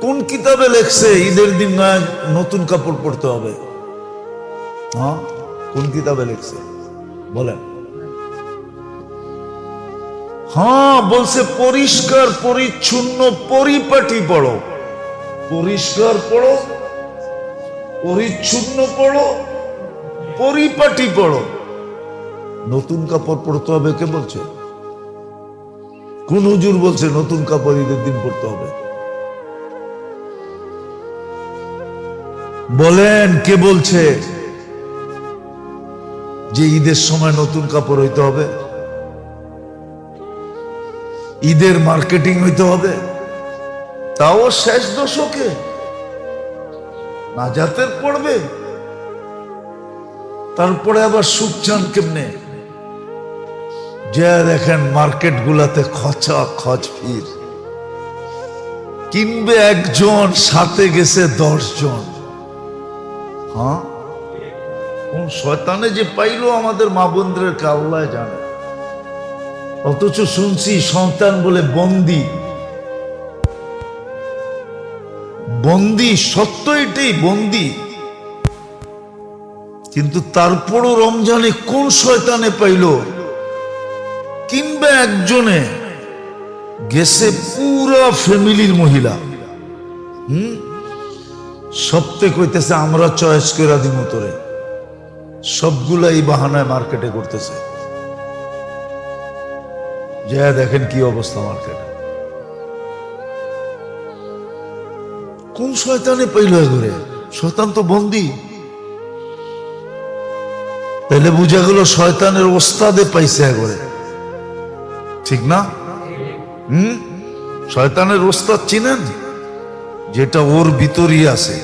কোন কিতাবে লেখছে ঈদের দিন নতুন কাপড় পরতে হবে? হ্যাঁ, কোন কিতাবে লেখছে বলেন? হ্যাঁ, বলছে পরিষ্কার পরিচ্ছন্ন পরিপাটি পড়ো। পরিষ্কার পড়ো, পরিচ্ছন্ন পড়ো, পরিপাটি পড়ো। নতুন কাপড় পরতে হবে কে বলছে? কোন হুজুর বলছে নতুন কাপড় ঈদের দিন পরতে হবে? বলেন কে বলছে যে ঈদের সময় নতুন কাপড় হইতে হবে, ঈদের মার্কেটিং হইতে হবে? তাও শেষ দশকে নাজাতের পড়বে, তারপরে আবার সুখ চান কেমনে? যে দেখেন মার্কেট গুলাতে খচা খচ ভিড়, কিনবে একজন, সাথে গেছে 10 জন। হ্যাঁ, কোন শয়তানে যে পাইলো আমাদের মা বোনদেরকে আল্লাহ জানে। অথচ শুনছি সন্তান বলে বন্দি। বন্দি, সত্য এটাই, বন্দি। কিন্তু তারপরও রমজানে কোন শয়তানে পাইল, কিংবা একজনে গেছে পুরা ফ্যামিলির মহিলা। সপ্তাহে কইতেছে আমরা চয়েস করে দিব তোরে, সবগুলা এই বাহানায় মার্কেটে করতেছে। যা দেখেন কি অবস্থা মার্কেটে। কোন শয়তানে পাইল ঘুরে? শয়তান তো বন্দি। তাহলে বুঝা গেল শয়তানের ওস্তাদে পাইছে ঘরে, ঠিক না? শয়তানের ওস্তাদ চিনেন? যেটা ওর ভিতরই আছে।